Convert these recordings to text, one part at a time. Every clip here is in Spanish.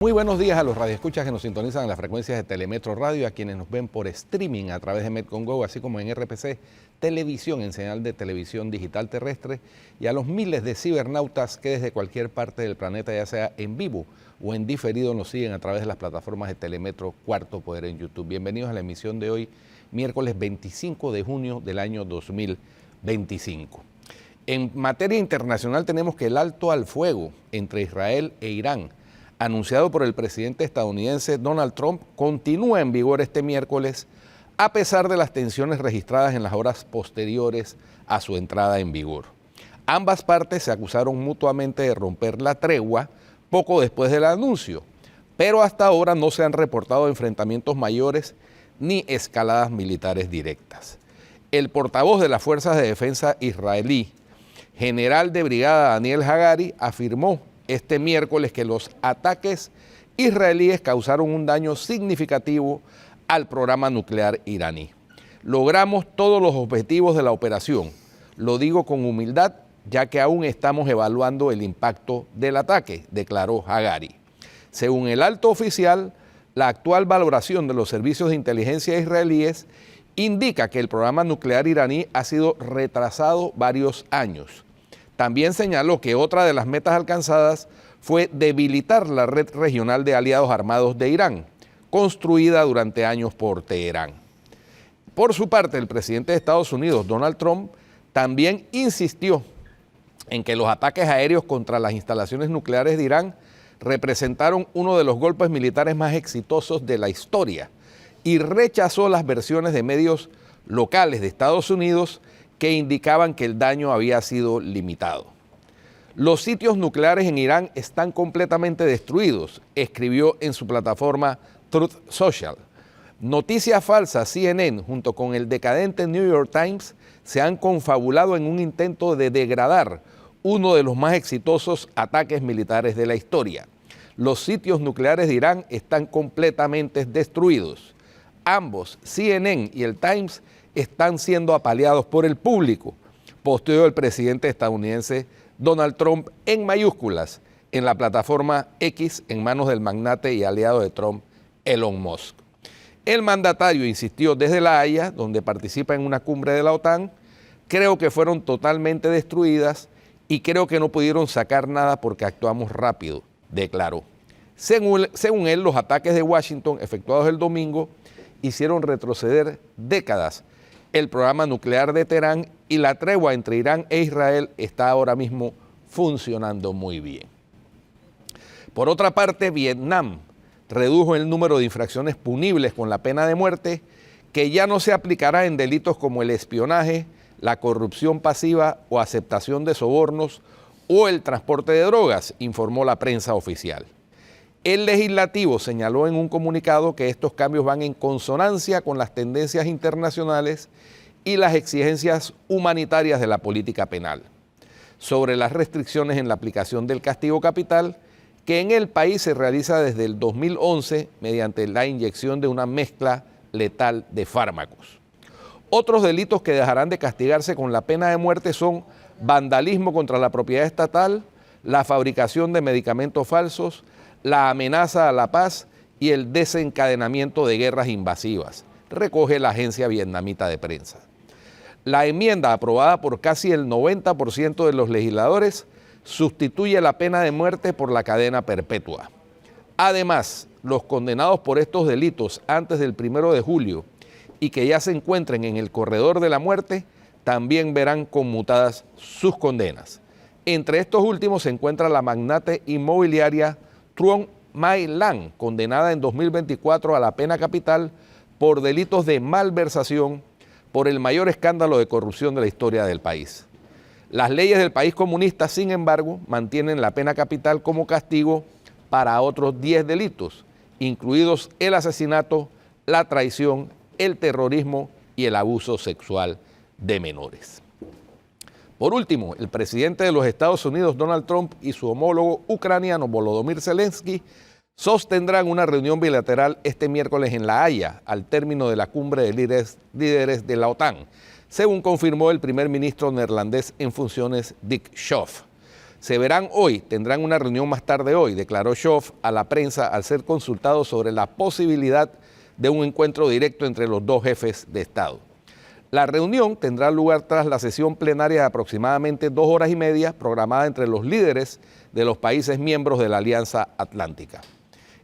Muy buenos días a los radioescuchas que nos sintonizan en las frecuencias de Telemetro Radio, a quienes nos ven por streaming a través de Metcongo, así como en RPC Televisión, en señal de televisión digital terrestre, y a los miles de cibernautas que desde cualquier parte del planeta, ya sea en vivo o en diferido, nos siguen a través de las plataformas de Telemetro Cuarto Poder en YouTube. Bienvenidos a la emisión de hoy, miércoles 25 de junio del año 2025. En materia internacional tenemos que el alto al fuego entre Israel e Irán, anunciado por el presidente estadounidense Donald Trump, continúa en vigor este miércoles, a pesar de las tensiones registradas en las horas posteriores a su entrada en vigor. Ambas partes se acusaron mutuamente de romper la tregua poco después del anuncio, pero hasta ahora no se han reportado enfrentamientos mayores ni escaladas militares directas. El portavoz de las Fuerzas de Defensa israelí, general de brigada Daniel Hagari, afirmó este miércoles que los ataques israelíes causaron un daño significativo al programa nuclear iraní. Logramos todos los objetivos de la operación. Lo digo con humildad, ya que aún estamos evaluando el impacto del ataque, declaró Hagari. Según el alto oficial, la actual valoración de los servicios de inteligencia israelíes indica que el programa nuclear iraní ha sido retrasado varios años. También señaló que otra de las metas alcanzadas fue debilitar la red regional de aliados armados de Irán, construida durante años por Teherán. Por su parte, el presidente de Estados Unidos, Donald Trump, también insistió en que los ataques aéreos contra las instalaciones nucleares de Irán representaron uno de los golpes militares más exitosos de la historia y rechazó las versiones de medios locales de Estados Unidos que indicaban que el daño había sido limitado. Los sitios nucleares en Irán están completamente destruidos, escribió en su plataforma Truth Social. Noticias falsas CNN junto con el decadente New York Times se han confabulado en un intento de degradar uno de los más exitosos ataques militares de la historia. Los sitios nucleares de Irán están completamente destruidos. Ambos, CNN y el Times, están siendo apaleados por el público, posteó el presidente estadounidense Donald Trump en mayúsculas en la plataforma X en manos del magnate y aliado de Trump, Elon Musk. El mandatario insistió desde La Haya, donde participa en una cumbre de la OTAN: creo que fueron totalmente destruidas y creo que no pudieron sacar nada porque actuamos rápido, declaró. Según él, los ataques de Washington efectuados el domingo hicieron retroceder décadas el programa nuclear de Teherán y la tregua entre Irán e Israel está ahora mismo funcionando muy bien. Por otra parte, Vietnam redujo el número de infracciones punibles con la pena de muerte, que ya no se aplicará en delitos como el espionaje, la corrupción pasiva o aceptación de sobornos o el transporte de drogas, informó la prensa oficial. El legislativo señaló en un comunicado que estos cambios van en consonancia con las tendencias internacionales y las exigencias humanitarias de la política penal. Sobre las restricciones en la aplicación del castigo capital, que en el país se realiza desde el 2011 mediante la inyección de una mezcla letal de fármacos. Otros delitos que dejarán de castigarse con la pena de muerte son vandalismo contra la propiedad estatal, la fabricación de medicamentos falsos, la amenaza a la paz y el desencadenamiento de guerras invasivas, recoge la agencia vietnamita de prensa. La enmienda, aprobada por casi el 90% de los legisladores, sustituye la pena de muerte por la cadena perpetua. Además, los condenados por estos delitos antes del 1 de julio y que ya se encuentren en el corredor de la muerte, también verán conmutadas sus condenas. Entre estos últimos se encuentra la magnate inmobiliaria Truong My Lan, condenada en 2024 a la pena capital por delitos de malversación por el mayor escándalo de corrupción de la historia del país. Las leyes del país comunista, sin embargo, mantienen la pena capital como castigo para otros 10 delitos, incluidos el asesinato, la traición, el terrorismo y el abuso sexual de menores. Por último, el presidente de los Estados Unidos, Donald Trump, y su homólogo ucraniano, Volodymyr Zelensky, sostendrán una reunión bilateral este miércoles en La Haya, al término de la cumbre de líderes de la OTAN, según confirmó el primer ministro neerlandés en funciones, Dick Schoof. Se verán hoy, tendrán una reunión más tarde hoy, declaró Schoff a la prensa al ser consultado sobre la posibilidad de un encuentro directo entre los dos jefes de Estado. La reunión tendrá lugar tras la sesión plenaria de aproximadamente 2 horas y media programada entre los líderes de los países miembros de la Alianza Atlántica.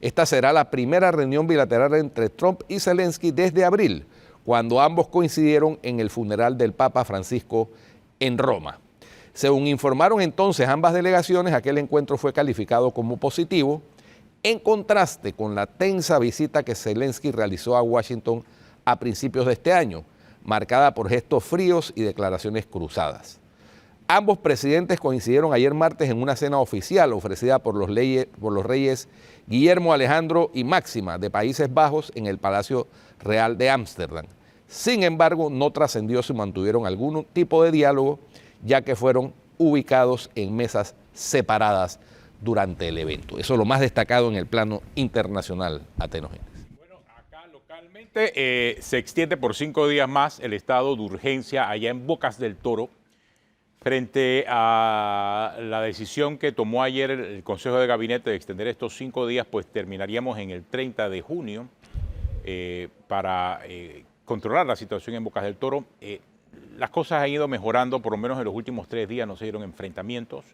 Esta será la primera reunión bilateral entre Trump y Zelensky desde abril, cuando ambos coincidieron en el funeral del Papa Francisco en Roma. Según informaron entonces ambas delegaciones, aquel encuentro fue calificado como positivo, en contraste con la tensa visita que Zelensky realizó a Washington a principios de este año, marcada por gestos fríos y declaraciones cruzadas. Ambos presidentes coincidieron ayer martes en una cena oficial ofrecida por los reyes Guillermo Alejandro y Máxima de Países Bajos en el Palacio Real de Ámsterdam. Sin embargo, no trascendió si mantuvieron algún tipo de diálogo, ya que fueron ubicados en mesas separadas durante el evento. Eso es lo más destacado en el plano internacional, Atenógenes. Se extiende por 5 días más el estado de urgencia allá en Bocas del Toro frente a la decisión que tomó ayer el Consejo de Gabinete de extender estos 5 días, pues terminaríamos en el 30 de junio para controlar la situación en Bocas del Toro. Las cosas han ido mejorando, por lo menos en los últimos 3 días no se dieron enfrentamientos.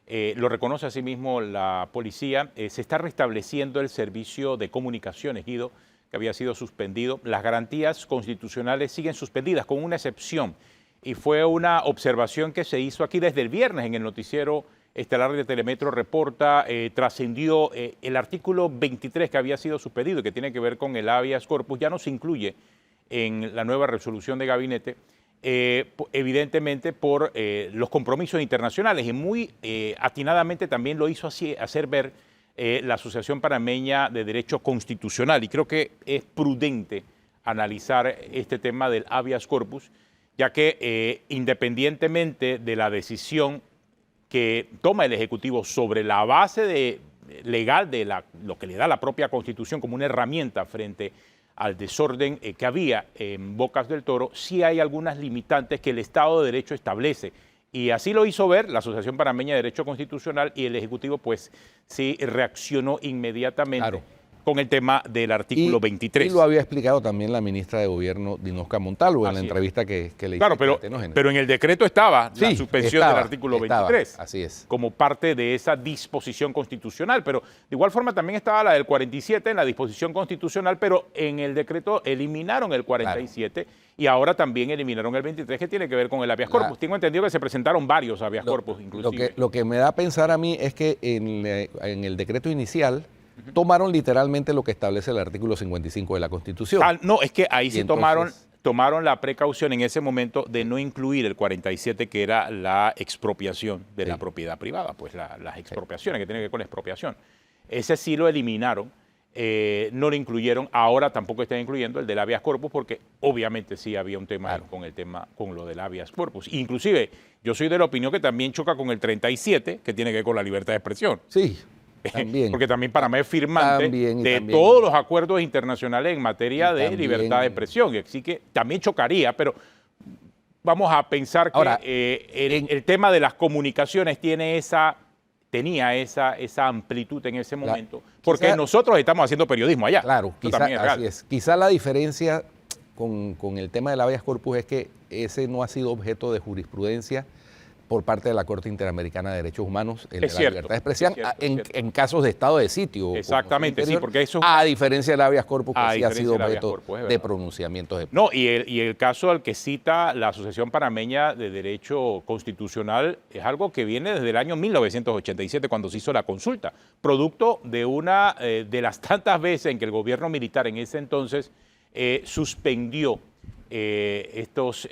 Lo reconoce asimismo la policía. Se está restableciendo el servicio de comunicaciones, Guido, que había sido suspendido. Las garantías constitucionales siguen suspendidas, con una excepción. Y fue una observación que se hizo aquí desde el viernes en el noticiero estelar de Telemetro Reporta. Trascendió el artículo 23 que había sido suspendido, que tiene que ver con el habeas corpus. Ya no se incluye en la nueva resolución de gabinete, evidentemente por los compromisos internacionales. Y muy atinadamente también lo hizo así, hacer ver la Asociación Panameña de Derecho Constitucional, y creo que es prudente analizar este tema del habeas corpus, ya que independientemente de la decisión que toma el Ejecutivo sobre la base legal de lo que le da la propia Constitución como una herramienta frente al desorden que había en Bocas del Toro, sí hay algunas limitantes que el Estado de Derecho establece. Y así lo hizo ver la Asociación Panameña de Derecho Constitucional, y el Ejecutivo pues sí reaccionó inmediatamente con el tema del artículo 23. Y lo había explicado también la ministra de Gobierno, Dinosca Montalvo, en la entrevista que le hizo. Claro, pero en el decreto estaba la suspensión del artículo 23. Así es. Como parte de esa disposición constitucional. Pero de igual forma también estaba la del 47 en la disposición constitucional, pero en el decreto eliminaron el 47 y ahora también eliminaron el 23, que tiene que ver con el habeas corpus. Tengo entendido que se presentaron varios habeas corpus, inclusive. Lo que me da a pensar a mí es que en el decreto inicial tomaron literalmente lo que establece el artículo 55 de la Constitución. No, es que ahí sí tomaron la precaución en ese momento de no incluir el 47, que era la expropiación de la propiedad privada, pues las expropiaciones que tienen que ver con la expropiación. Ese sí lo eliminaron, no lo incluyeron, ahora tampoco están incluyendo el del habeas corpus, porque obviamente sí había un tema con lo del habeas corpus. Inclusive, yo soy de la opinión que también choca con el 37, que tiene que ver con la libertad de expresión. Sí. También. Porque también Panamá es firmante de todos los acuerdos internacionales en materia de libertad de expresión. Y así que también chocaría, pero vamos a pensar que el tema de las comunicaciones tenía esa amplitud en ese momento, porque nosotros estamos haciendo periodismo allá. Claro, así es. Quizá la diferencia con el tema del habeas corpus es que ese no ha sido objeto de jurisprudencia por parte de la Corte Interamericana de Derechos Humanos, la libertad de expresión, en casos de estado de sitio. Exactamente, interior, sí, porque eso... A diferencia del habeas corpus, que sí ha sido objeto de pronunciamientos. Y el caso al que cita la Asociación Panameña de Derecho Constitucional es algo que viene desde el año 1987, cuando se hizo la consulta, producto de una de las tantas veces en que el gobierno militar en ese entonces suspendió estos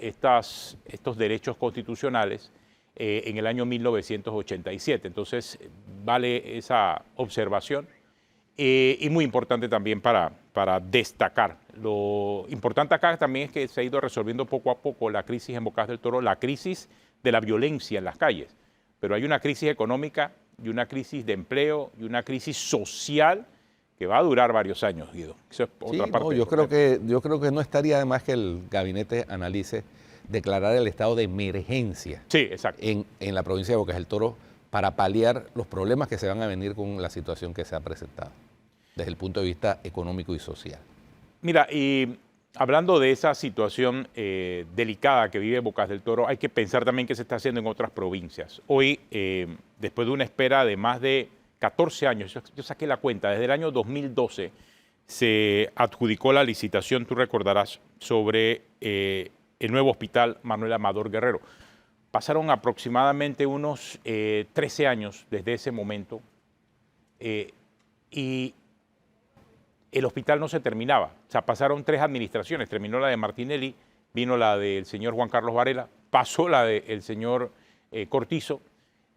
derechos constitucionales en el año 1987. Entonces, vale esa observación y muy importante también para destacar. Lo importante acá también es que se ha ido resolviendo poco a poco la crisis en Bocas del Toro, la crisis de la violencia en las calles, pero hay una crisis económica y una crisis de empleo y una crisis social que va a durar varios años, Guido. Eso es otra parte. Yo creo que no estaría de más que el gabinete analice declarar el estado de emergencia en la provincia de Bocas del Toro para paliar los problemas que se van a venir con la situación que se ha presentado desde el punto de vista económico y social. Mira, y hablando de esa situación delicada que vive Bocas del Toro, hay que pensar también qué se está haciendo en otras provincias. Hoy, después de una espera de más de 14 años, yo saqué la cuenta, desde el año 2012 se adjudicó la licitación, tú recordarás, sobre el nuevo hospital Manuel Amador Guerrero. Pasaron aproximadamente unos 13 años desde ese momento y el hospital no se terminaba. O sea, pasaron 3 administraciones. Terminó la de Martinelli, vino la del señor Juan Carlos Varela, pasó la del señor Cortizo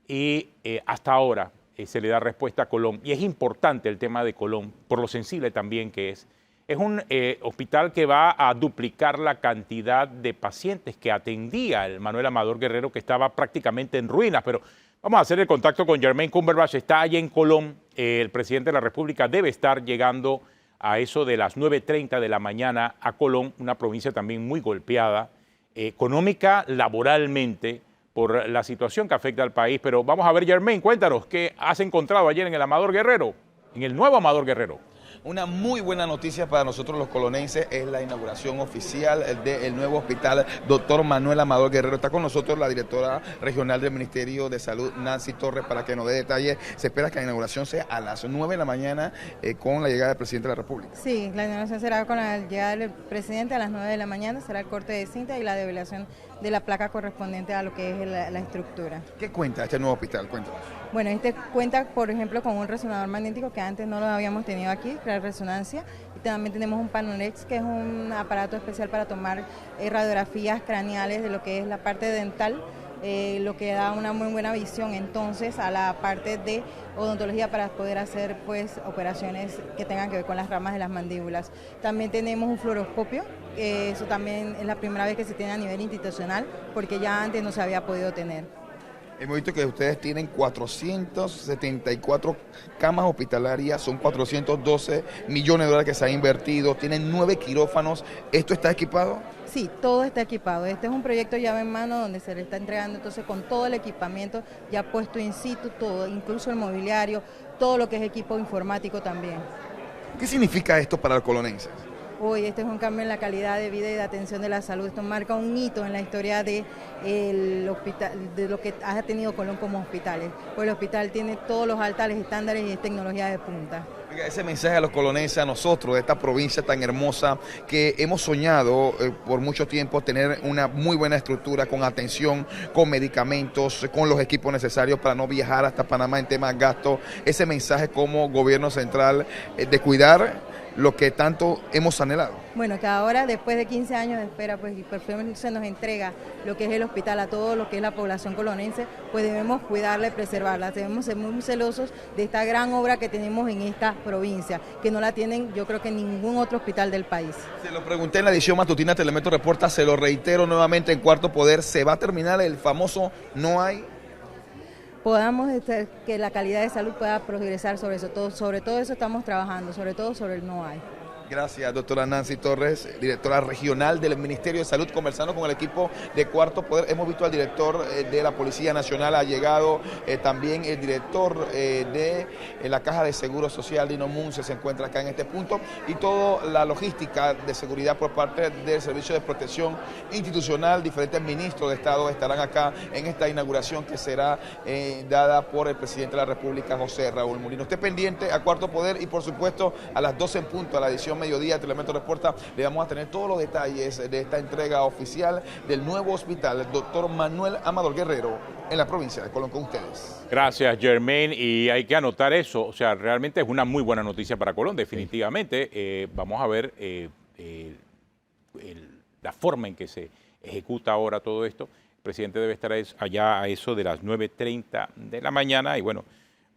y hasta ahora se le da respuesta a Colón. Y es importante el tema de Colón, por lo sensible también que es. Es un hospital que va a duplicar la cantidad de pacientes que atendía el Manuel Amador Guerrero, que estaba prácticamente en ruinas. Pero vamos a hacer el contacto con Germain Cumberbatch, está allá en Colón. El presidente de la República debe estar llegando a eso de las 9:30 de la mañana a Colón, una provincia también muy golpeada, económica, laboralmente, por la situación que afecta al país. Pero vamos a ver, Germain, cuéntanos, ¿qué has encontrado ayer en el Amador Guerrero, en el nuevo Amador Guerrero? Una muy buena noticia para nosotros los colonenses es la inauguración oficial del nuevo hospital Dr. Manuel Amador Guerrero. Está con nosotros la directora regional del Ministerio de Salud, Nancy Torres, para que nos dé detalles. Se espera que la inauguración sea a las 9 de la mañana con la llegada del presidente de la República. Sí, la inauguración será con la llegada del presidente a las 9 de la mañana, será el corte de cinta y la develación de la placa correspondiente a lo que es la estructura. ¿Qué cuenta este nuevo hospital? Cuéntanos. Bueno, este cuenta, por ejemplo, con un resonador magnético que antes no lo habíamos tenido aquí, la resonancia, y también tenemos un Panorex, que es un aparato especial para tomar radiografías craneales de lo que es la parte dental, lo que da una muy buena visión entonces a la parte de odontología para poder hacer pues operaciones que tengan que ver con las ramas de las mandíbulas. También tenemos un fluoroscopio, eso también es la primera vez que se tiene a nivel institucional, porque ya antes no se había podido tener. Hemos visto que ustedes tienen 474 camas hospitalarias, son 412 millones de dólares que se han invertido, tienen 9 quirófanos. ¿Esto está equipado? Sí, todo está equipado. Este es un proyecto llave en mano donde se le está entregando entonces con todo el equipamiento ya puesto in situ, todo, incluso el mobiliario, todo lo que es equipo informático también. ¿Qué significa esto para los colonenses? Hoy este es un cambio en la calidad de vida y de atención de la salud. Esto marca un hito en la historia de lo que ha tenido Colón como hospitales. Pues el hospital tiene todos los altos estándares y es tecnología de punta. Ese mensaje a los colonenses, a nosotros, de esta provincia tan hermosa, que hemos soñado por mucho tiempo tener una muy buena estructura con atención, con medicamentos, con los equipos necesarios para no viajar hasta Panamá en temas de gastos. Ese mensaje como gobierno central de cuidar lo que tanto hemos anhelado. Bueno, que ahora después de 15 años de espera, pues y por fin se nos entrega lo que es el hospital a todo lo que es la población colonense, pues debemos cuidarla y preservarla, debemos ser muy celosos de esta gran obra que tenemos en esta provincia, que no la tienen yo creo que en ningún otro hospital del país. Se lo pregunté en la edición matutina de Telemetro Reporta, se lo reitero nuevamente en Cuarto Poder, ¿se va a terminar el famoso no hay? Podamos que la calidad de salud pueda progresar sobre todo eso estamos trabajando, sobre todo sobre el no hay. Gracias, doctora Nancy Torres, directora regional del Ministerio de Salud, conversando con el equipo de Cuarto Poder. Hemos visto al director de la Policía Nacional, ha llegado también el director de la Caja de Seguro Social, Dino Munce, se encuentra acá en este punto, y toda la logística de seguridad por parte del Servicio de Protección Institucional. Diferentes ministros de Estado estarán acá en esta inauguración que será dada por el presidente de la República, José Raúl Mulino. Esté pendiente a Cuarto Poder y por supuesto a las 12 en punto, a la edición mediodía de Telemetro Reporta, le vamos a tener todos los detalles de esta entrega oficial del nuevo hospital, el Dr. Manuel Amador Guerrero, en la provincia de Colón, con ustedes. Gracias, Germain, y hay que anotar eso, o sea, realmente es una muy buena noticia para Colón, definitivamente. Vamos a ver la forma en que se ejecuta ahora todo esto. El presidente debe estar allá a eso de las 9:30 de la mañana y bueno,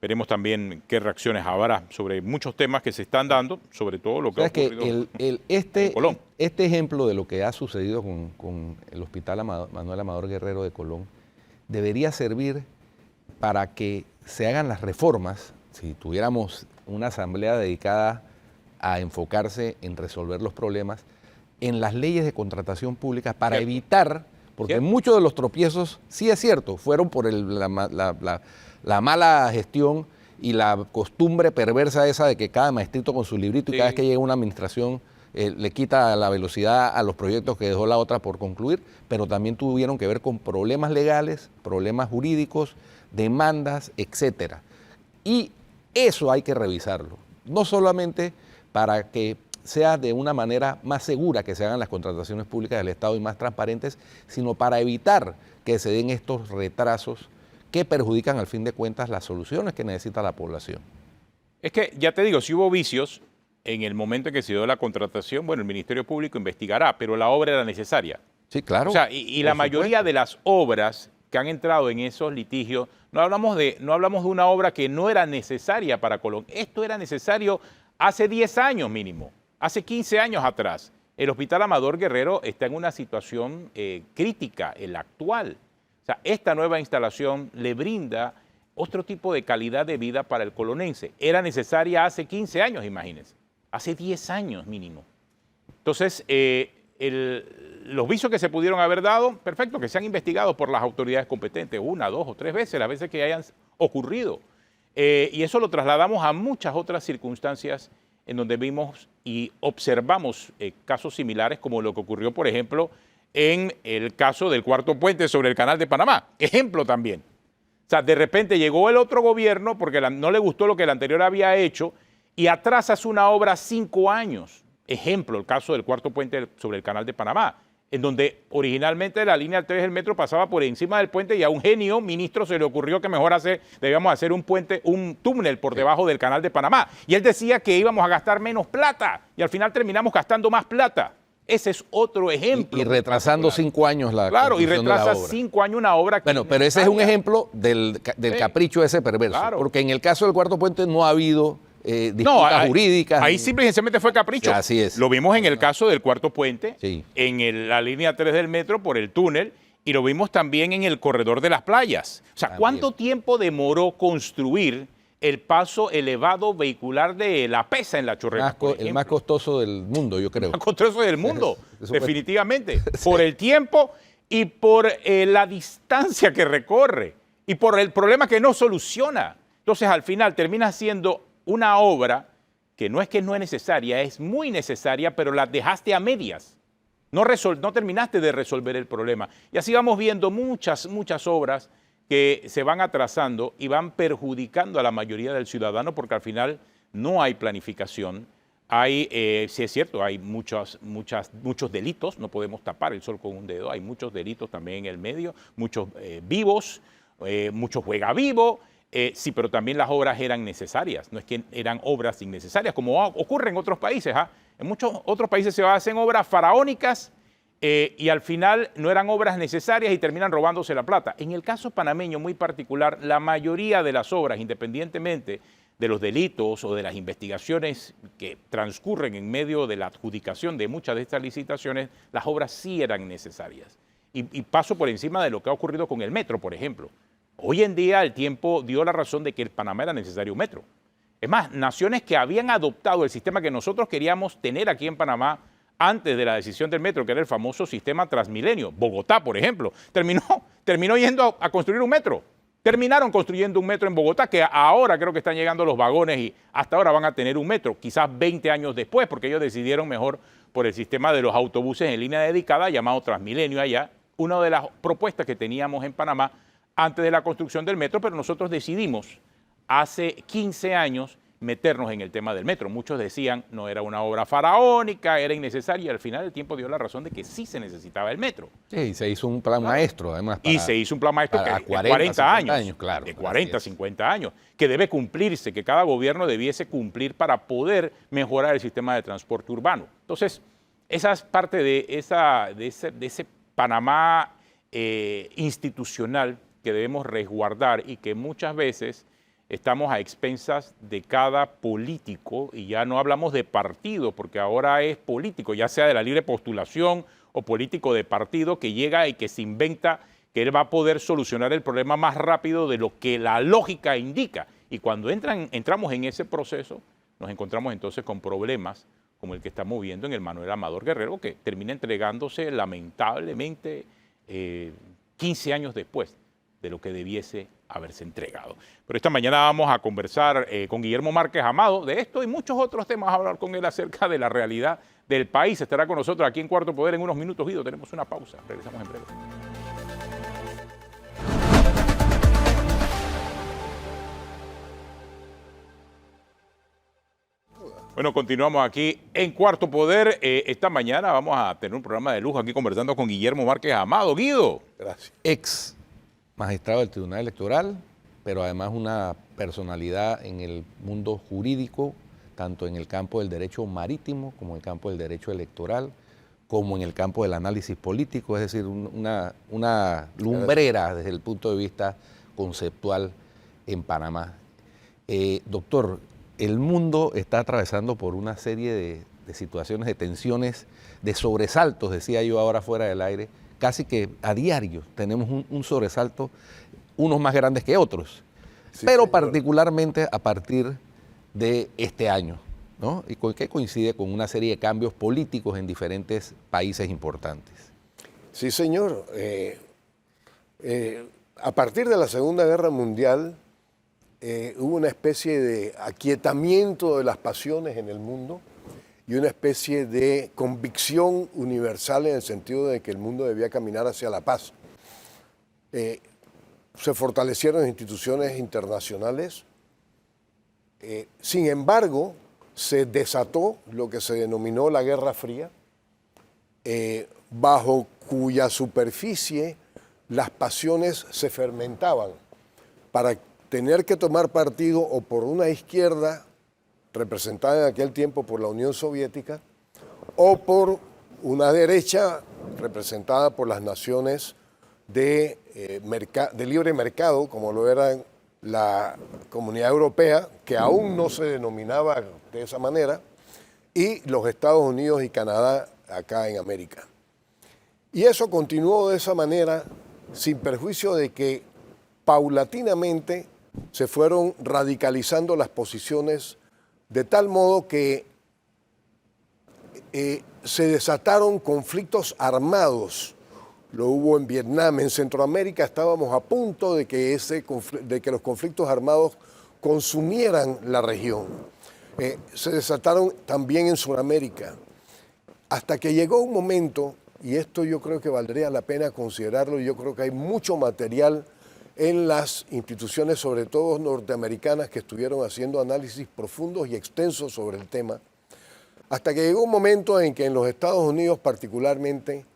veremos también qué reacciones habrá sobre muchos temas que se están dando, sobre todo lo que ha ocurrido en Colón. Este ejemplo de lo que ha sucedido con el Hospital Manuel Amador Guerrero de Colón debería servir para que se hagan las reformas, si tuviéramos una asamblea dedicada a enfocarse en resolver los problemas, en las leyes de contratación pública para evitar, Porque ¿Cierto? muchos de los tropiezos, sí es cierto, fueron por la mala gestión y la costumbre perversa esa de que cada maestrito con su librito y Sí. cada vez que llega una administración le quita la velocidad a los proyectos que dejó la otra por concluir, pero también tuvieron que ver con problemas legales, problemas jurídicos, demandas, etcétera. Y eso hay que revisarlo, no solamente para que sea de una manera más segura que se hagan las contrataciones públicas del Estado y más transparentes, sino para evitar que se den estos retrasos que perjudican al fin de cuentas las soluciones que necesita la población. Es que, ya te digo, si hubo vicios en el momento en que se dio la contratación, bueno, el Ministerio Público investigará, pero la obra era necesaria. Sí, claro. O sea, y la mayoría de las obras que han entrado en esos litigios, no hablamos de una obra que no era necesaria para Colón. Esto era necesario hace 10 años mínimo, hace 15 años atrás. El Hospital Amador Guerrero está en una situación crítica, el actual. O sea, esta nueva instalación le brinda otro tipo de calidad de vida para el colonense. Era necesaria hace 15 años, imagínense, hace 10 años mínimo. Entonces, los vicios que se pudieron haber dado, perfecto, que sean investigados por las autoridades competentes, 1, 2 o 3 veces, las veces que hayan ocurrido. Y eso lo trasladamos a muchas otras circunstancias en donde vimos y observamos casos similares, como lo que ocurrió, por ejemplo, en el caso del cuarto puente sobre el Canal de Panamá. Ejemplo también. O sea, de repente llegó el otro gobierno porque no le gustó lo que el anterior había hecho y atrasas una obra 5 años. Ejemplo, el caso del cuarto puente sobre el Canal de Panamá, en donde originalmente la línea 3 del metro pasaba por encima del puente y a un genio ministro se le ocurrió que mejor debíamos hacer un puente, un túnel por debajo del Canal de Panamá. Y él decía que íbamos a gastar menos plata y al final terminamos gastando más plata. Ese es otro ejemplo. Y retrasando 5 años la Claro, y conclusión de la retrasa obra. 5 años una obra que Bueno, pero ese es un ejemplo del Sí. capricho ese perverso. Claro. Porque en el caso del cuarto puente no ha habido disputas jurídicas. Ahí simple y sencillamente fue capricho. Así es. Lo vimos en el caso del cuarto puente, Sí. en la línea 3 del metro por el túnel, y lo vimos también en el corredor de las playas. O sea, También. ¿cuánto tiempo demoró construir el paso elevado vehicular de La Pesa en La Chorrera? El más costoso del mundo, yo creo. El más costoso del mundo, Eso fue- definitivamente. Por el tiempo y por la distancia que recorre y por el problema que no soluciona. Entonces, al final termina siendo una obra que no es necesaria, es muy necesaria, pero la dejaste a medias. No terminaste de resolver el problema. Y así vamos viendo muchas obras que se van atrasando y van perjudicando a la mayoría del ciudadano porque al final no hay planificación. Hay, sí es cierto, hay muchos delitos, no podemos tapar el sol con un dedo, hay muchos delitos también en el medio, muchos vivos, muchos juega vivo. Sí, pero también las obras eran necesarias, no es que eran obras innecesarias, como ocurre en otros países. En muchos otros países se hacen obras faraónicas y al final no eran obras necesarias y terminan robándose la plata. En el caso panameño muy particular, la mayoría de las obras, independientemente de los delitos o de las investigaciones que transcurren en medio de la adjudicación de muchas de estas licitaciones, las obras sí eran necesarias. Y paso por encima de lo que ha ocurrido con el metro, por ejemplo. Hoy en día el tiempo dio la razón de que el Panamá era necesario un metro. Es más, naciones que habían adoptado el sistema que nosotros queríamos tener aquí en Panamá antes de la decisión del metro, que era el famoso sistema Transmilenio. Bogotá, por ejemplo, terminó yendo a construir un metro. Terminaron construyendo un metro en Bogotá, que ahora creo que están llegando los vagones y hasta ahora van a tener un metro, quizás 20 años después, porque ellos decidieron mejor por el sistema de los autobuses en línea dedicada llamado Transmilenio allá, una de las propuestas que teníamos en Panamá antes de la construcción del metro, pero nosotros decidimos hace 15 años meternos en el tema del metro. Muchos decían no era una obra faraónica, era innecesaria, y al final el tiempo dio la razón de que sí se necesitaba el metro. Sí, y se hizo un plan maestro, además. Y se hizo un plan maestro para de 40 años, claro. de 40, 50 años, que debe cumplirse, que cada gobierno debiese cumplir para poder mejorar el sistema de transporte urbano. Entonces, esa es parte de ese Panamá institucional que debemos resguardar y que muchas veces estamos a expensas de cada político, y ya no hablamos de partido, porque ahora es político, ya sea de la libre postulación o político de partido que llega y que se inventa que él va a poder solucionar el problema más rápido de lo que la lógica indica. Y cuando entramos en ese proceso, nos encontramos entonces con problemas como el que estamos viendo en el Manuel Amador Guerrero, que termina entregándose lamentablemente 15 años después de lo que debiese haberse entregado. Pero esta mañana vamos a conversar con Guillermo Márquez Amado de esto y muchos otros temas, a hablar con él acerca de la realidad del país. Estará con nosotros aquí en Cuarto Poder en unos minutos. Guido, tenemos una pausa. Regresamos en breve. Bueno, continuamos aquí en Cuarto Poder. Esta mañana vamos a tener un programa de lujo aquí conversando con Guillermo Márquez Amado. Guido. Gracias. Ex magistrado del Tribunal Electoral, pero además una personalidad en el mundo jurídico, tanto en el campo del derecho marítimo como en el campo del derecho electoral, como en el campo del análisis político, es decir, una lumbrera desde el punto de vista conceptual en Panamá. Doctor, el mundo está atravesando por una serie de situaciones, de tensiones, de sobresaltos, decía yo ahora fuera del aire, casi que a diario tenemos un sobresalto, unos más grandes que otros, sí, pero señor, particularmente a partir de este año, ¿no? Y que coincide con una serie de cambios políticos en diferentes países importantes. Sí, señor. A partir de la Segunda Guerra Mundial hubo una especie de aquietamiento de las pasiones en el mundo y una especie de convicción universal en el sentido de que el mundo debía caminar hacia la paz. Se fortalecieron instituciones internacionales. Sin embargo, se desató lo que se denominó la Guerra Fría, bajo cuya superficie las pasiones se fermentaban para tener que tomar partido o por una izquierda representada en aquel tiempo por la Unión Soviética o por una derecha representada por las naciones de libre mercado, como lo eran la Comunidad Europea, que aún no se denominaba de esa manera, y los Estados Unidos y Canadá acá en América. Y eso continuó de esa manera sin perjuicio de que paulatinamente se fueron radicalizando las posiciones de tal modo que se desataron conflictos armados. Lo hubo en Vietnam, en Centroamérica estábamos a punto de que los conflictos armados consumieran la región. Se desataron también en Sudamérica, hasta que llegó un momento, y esto yo creo que valdría la pena considerarlo, y yo creo que hay mucho material en las instituciones, sobre todo norteamericanas, que estuvieron haciendo análisis profundos y extensos sobre el tema, hasta que llegó un momento en que en los Estados Unidos particularmente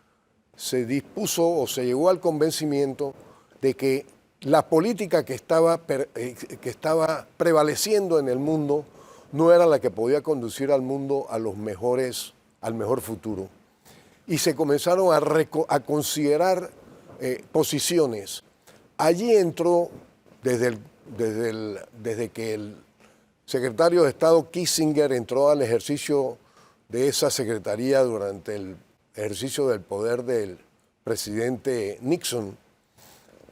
se dispuso o se llegó al convencimiento de que la política que estaba prevaleciendo en el mundo no era la que podía conducir al mundo al mejor futuro. Y se comenzaron a considerar posiciones. Allí entró, desde que el secretario de Estado Kissinger entró al ejercicio de esa secretaría durante el ejercicio del poder del presidente Nixon,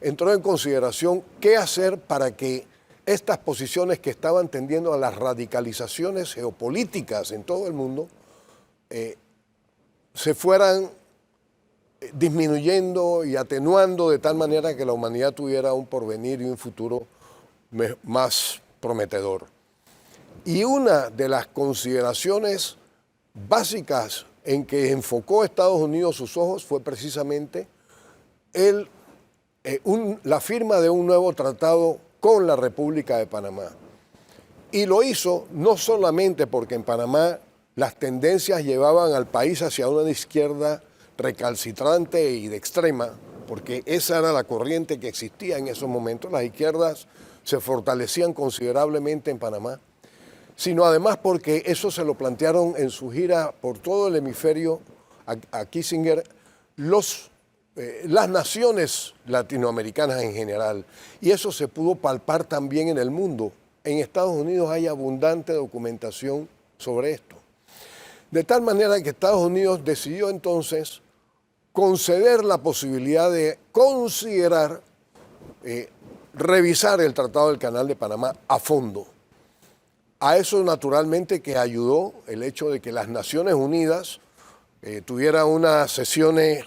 entró en consideración qué hacer para que estas posiciones que estaban tendiendo a las radicalizaciones geopolíticas en todo el mundo se fueran disminuyendo y atenuando de tal manera que la humanidad tuviera un porvenir y un futuro más prometedor. Y una de las consideraciones básicas en que enfocó Estados Unidos sus ojos fue precisamente la firma de un nuevo tratado con la República de Panamá. Y lo hizo no solamente porque en Panamá las tendencias llevaban al país hacia una izquierda recalcitrante y de extrema, porque esa era la corriente que existía en esos momentos, las izquierdas se fortalecían considerablemente en Panamá, sino además porque eso se lo plantearon en su gira por todo el hemisferio a Kissinger, las naciones latinoamericanas en general, y eso se pudo palpar también en el mundo. En Estados Unidos hay abundante documentación sobre esto. De tal manera que Estados Unidos decidió entonces conceder la posibilidad de considerar, revisar el Tratado del Canal de Panamá a fondo. A eso naturalmente que ayudó el hecho de que las Naciones Unidas tuviera unas sesiones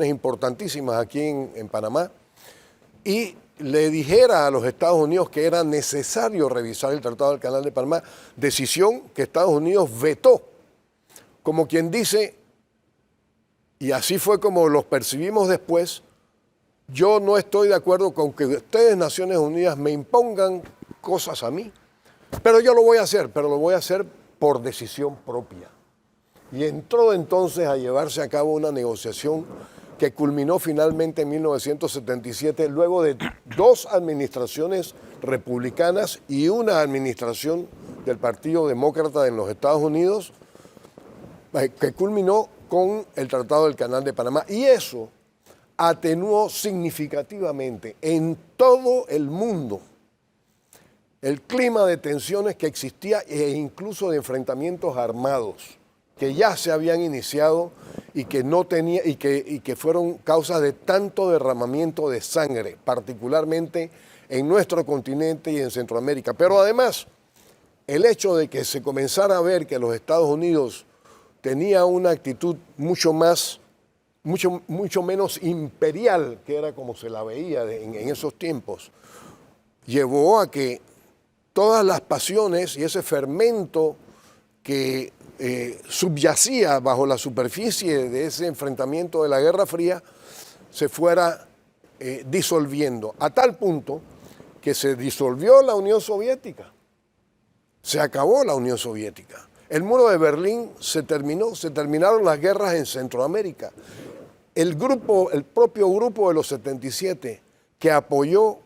importantísimas aquí en Panamá y le dijera a los Estados Unidos que era necesario revisar el Tratado del Canal de Panamá, decisión que Estados Unidos vetó, como quien dice, y así fue como los percibimos después: yo no estoy de acuerdo con que ustedes, Naciones Unidas, me impongan cosas a mí, pero yo lo voy a hacer, pero lo voy a hacer por decisión propia. Y entró entonces a llevarse a cabo una negociación que culminó finalmente en 1977, luego de 2 administraciones republicanas y una administración del Partido Demócrata en los Estados Unidos, que culminó con el Tratado del Canal de Panamá. Y eso atenuó significativamente en todo el mundo el clima de tensiones que existía e incluso de enfrentamientos armados que ya se habían iniciado y que no tenía y que fueron causas de tanto derramamiento de sangre, particularmente en nuestro continente y en Centroamérica. Pero además, el hecho de que se comenzara a ver que los Estados Unidos tenía una actitud mucho menos imperial, que era como se la veía en esos tiempos, llevó a que todas las pasiones y ese fermento que subyacía bajo la superficie de ese enfrentamiento de la Guerra Fría se fuera disolviendo, a tal punto que se disolvió la Unión Soviética, se acabó la Unión Soviética. El muro de Berlín se terminaron las guerras en Centroamérica. El propio grupo de los 77 que apoyó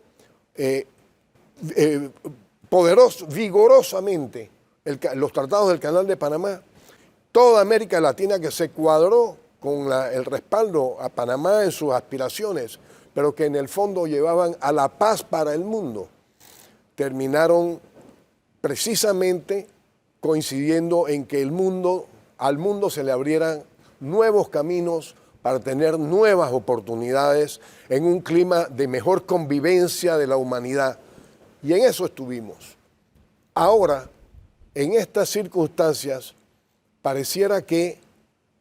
vigorosamente los tratados del Canal de Panamá, toda América Latina que se cuadró con el respaldo a Panamá en sus aspiraciones, pero que en el fondo llevaban a la paz para el mundo, terminaron precisamente coincidiendo en que al mundo se le abrieran nuevos caminos para tener nuevas oportunidades en un clima de mejor convivencia de la humanidad. Y en eso estuvimos. Ahora, en estas circunstancias, pareciera que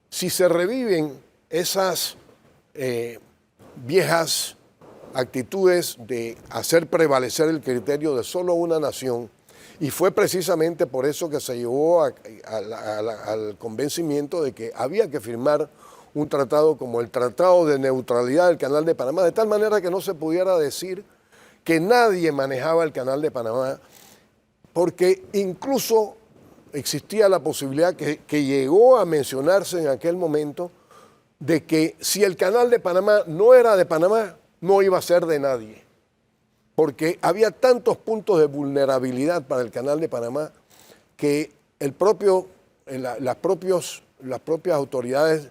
si se reviven esas viejas actitudes de hacer prevalecer el criterio de solo una nación, y fue precisamente por eso que se llevó al convencimiento de que había que firmar un tratado como el Tratado de Neutralidad del Canal de Panamá, de tal manera que no se pudiera decir que nadie manejaba el Canal de Panamá, porque incluso existía la posibilidad que llegó a mencionarse en aquel momento de que si el Canal de Panamá no era de Panamá, no iba a ser de nadie, porque había tantos puntos de vulnerabilidad para el Canal de Panamá que las propias autoridades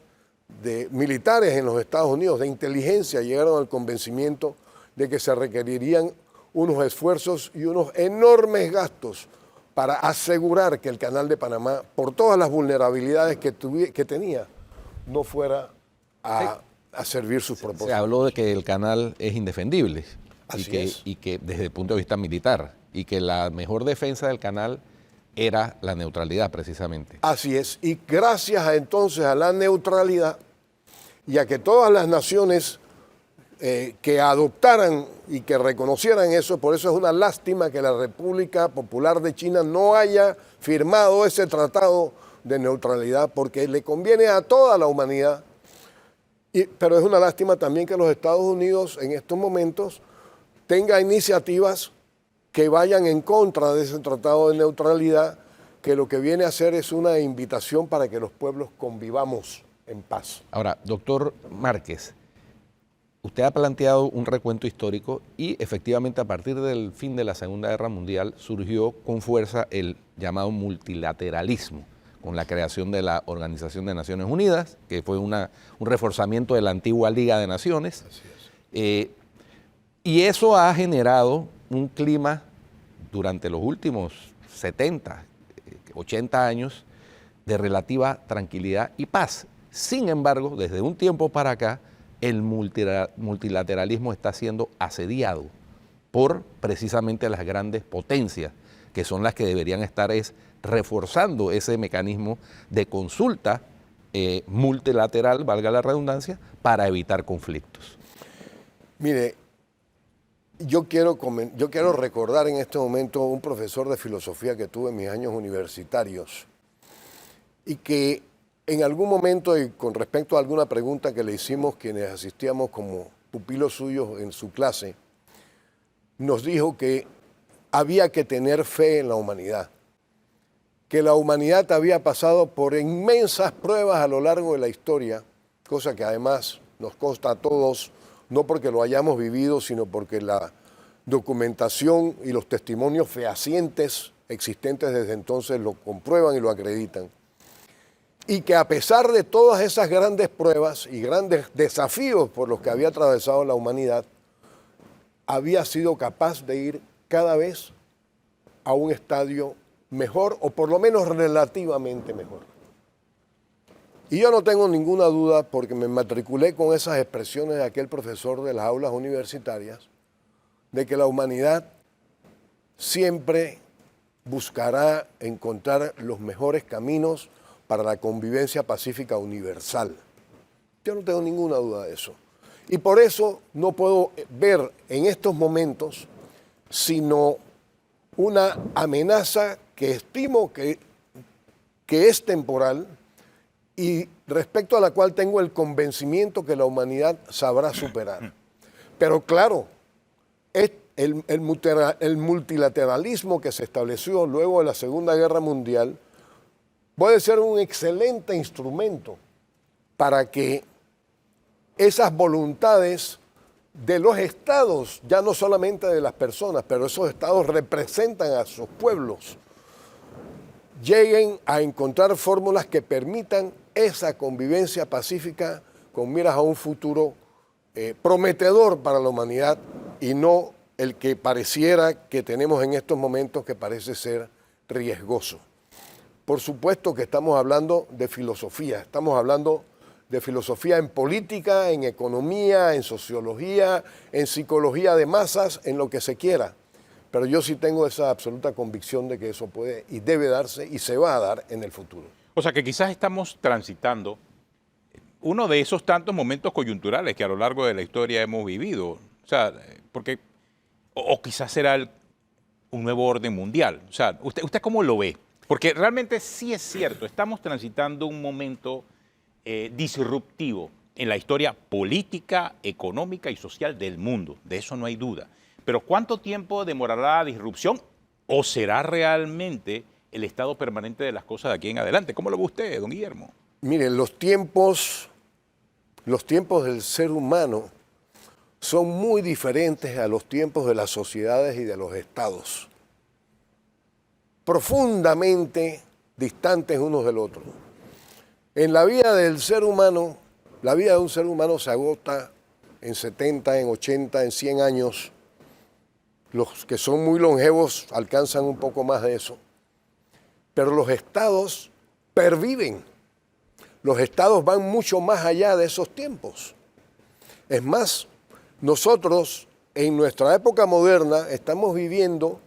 militares en los Estados Unidos de inteligencia llegaron al convencimiento de que se requerirían unos esfuerzos y unos enormes gastos para asegurar que el Canal de Panamá, por todas las vulnerabilidades que tenía, no fuera a servir sus propósitos. Se habló de que el canal es indefendible y que desde el punto de vista militar, y que la mejor defensa del canal era la neutralidad precisamente. Así es, y gracias entonces a la neutralidad y a que todas las naciones que adoptaran y que reconocieran eso, por eso es una lástima que la República Popular de China no haya firmado ese tratado de neutralidad, porque le conviene a toda la humanidad, pero es una lástima también que los Estados Unidos en estos momentos tenga iniciativas que vayan en contra de ese tratado de neutralidad, que lo que viene a hacer es una invitación para que los pueblos convivamos en paz. Ahora, doctor Márquez, usted ha planteado un recuento histórico y efectivamente a partir del fin de la Segunda Guerra Mundial surgió con fuerza el llamado multilateralismo, con la creación de la Organización de Naciones Unidas, que fue un reforzamiento de la antigua Liga de Naciones. Así es. Y eso ha generado un clima durante los últimos 70, 80 años de relativa tranquilidad y paz. Sin embargo, desde un tiempo para acá, el multilateralismo está siendo asediado por precisamente las grandes potencias, que son las que deberían estar reforzando ese mecanismo de consulta multilateral, valga la redundancia, para evitar conflictos. Mire, yo quiero recordar en este momento un profesor de filosofía que tuve en mis años universitarios y que en algún momento, y con respecto a alguna pregunta que le hicimos quienes asistíamos como pupilos suyos en su clase, nos dijo que había que tener fe en la humanidad, que la humanidad había pasado por inmensas pruebas a lo largo de la historia, cosa que además nos consta a todos, no porque lo hayamos vivido, sino porque la documentación y los testimonios fehacientes existentes desde entonces lo comprueban y lo acreditan. Y que a pesar de todas esas grandes pruebas y grandes desafíos por los que había atravesado la humanidad, había sido capaz de ir cada vez a un estadio mejor, o por lo menos relativamente mejor. Y yo no tengo ninguna duda, porque me matriculé con esas expresiones de aquel profesor de las aulas universitarias, de que la humanidad siempre buscará encontrar los mejores caminos para la convivencia pacífica universal. Yo no tengo ninguna duda de eso. Y por eso no puedo ver en estos momentos sino una amenaza que estimo que es temporal y respecto a la cual tengo el convencimiento que la humanidad sabrá superar. Pero claro, el multilateralismo que se estableció luego de la Segunda Guerra Mundial puede ser un excelente instrumento para que esas voluntades de los estados, ya no solamente de las personas, pero esos estados representan a sus pueblos, lleguen a encontrar fórmulas que permitan esa convivencia pacífica con miras a un futuro prometedor para la humanidad y no el que pareciera que tenemos en estos momentos, que parece ser riesgoso. Por supuesto que estamos hablando de filosofía, estamos hablando de filosofía en política, en economía, en sociología, en psicología de masas, en lo que se quiera. Pero yo sí tengo esa absoluta convicción de que eso puede y debe darse y se va a dar en el futuro. O sea que quizás estamos transitando uno de esos tantos momentos coyunturales que a lo largo de la historia hemos vivido. O sea, porque, o quizás será un nuevo orden mundial. O sea, ¿usted cómo lo ve? Porque realmente sí es cierto, estamos transitando un momento disruptivo en la historia política, económica y social del mundo. De eso no hay duda. Pero ¿cuánto tiempo demorará la disrupción? ¿O será realmente el estado permanente de las cosas de aquí en adelante? ¿Cómo lo ve usted, don Guillermo? Mire, los tiempos del ser humano son muy diferentes a los tiempos de las sociedades y de los estados. Profundamente distantes unos del otro. En la vida del ser humano, la vida de un ser humano se agota en 70, en 80, en 100 años. Los que son muy longevos alcanzan un poco más de eso. Pero los estados perviven. Los estados van mucho más allá de esos tiempos. Es más, nosotros en nuestra época moderna estamos viviendo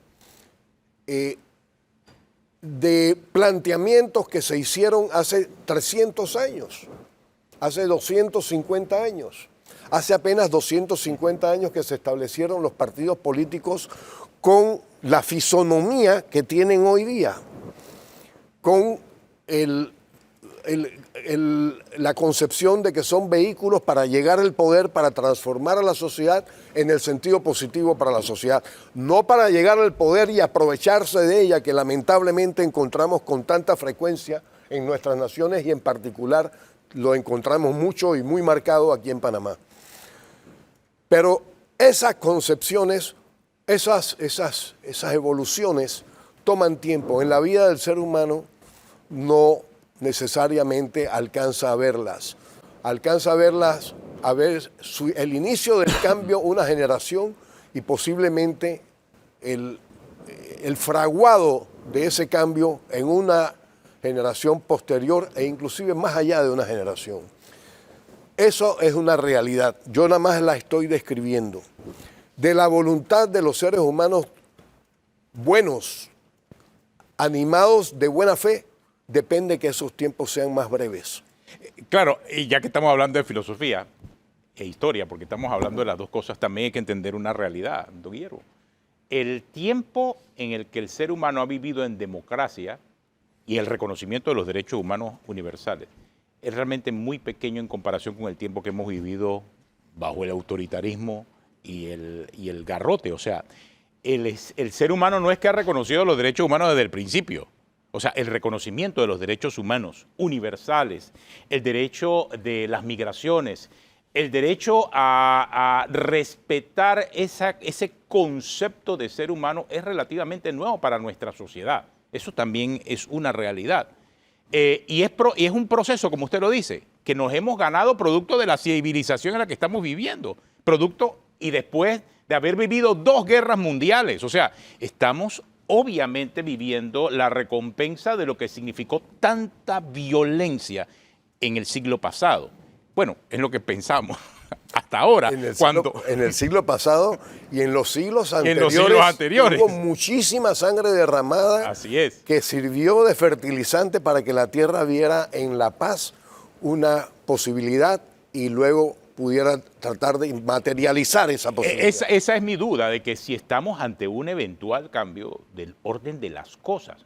de planteamientos que se hicieron hace 300 años, hace 250 años. Hace apenas 250 años que se establecieron los partidos políticos con la fisonomía que tienen hoy día, con la concepción de que son vehículos para llegar al poder, para transformar a la sociedad en el sentido positivo para la sociedad, no para llegar al poder y aprovecharse de ella, que lamentablemente encontramos con tanta frecuencia en nuestras naciones y en particular lo encontramos mucho y muy marcado aquí en Panamá. Pero esas concepciones, esas evoluciones toman tiempo. En la vida del ser humano no necesariamente alcanza a verlas. Alcanza a verlas, a ver el inicio del cambio, una generación, y posiblemente el fraguado de ese cambio en una generación posterior e inclusive más allá de una generación. Eso es una realidad. Yo nada más la estoy describiendo. De la voluntad de los seres humanos buenos, animados de buena fe, depende que esos tiempos sean más breves. Claro, y ya que estamos hablando de filosofía e historia, porque estamos hablando de las dos cosas, también hay que entender una realidad, don Guillermo. El tiempo en el que el ser humano ha vivido en democracia y el reconocimiento de los derechos humanos universales es realmente muy pequeño en comparación con el tiempo que hemos vivido bajo el autoritarismo y el garrote. O sea, el ser humano no es que ha reconocido los derechos humanos desde el principio. O sea, el reconocimiento de los derechos humanos universales, el derecho de las migraciones, el derecho a respetar ese concepto de ser humano es relativamente nuevo para nuestra sociedad. Eso también es una realidad. Y es un proceso, como usted lo dice, que nos hemos ganado producto de la civilización en la que estamos viviendo. Producto y después de haber vivido 2 guerras mundiales. O sea, estamos obviamente viviendo la recompensa de lo que significó tanta violencia en el siglo pasado. Bueno, es lo que pensamos hasta ahora. En el siglo pasado y en los siglos anteriores. Hubo muchísima sangre derramada. Así es. Que sirvió de fertilizante para que la tierra viera en la paz una posibilidad y luego pudiera tratar de materializar esa posibilidad. Esa es mi duda, de que si estamos ante un eventual cambio del orden de las cosas.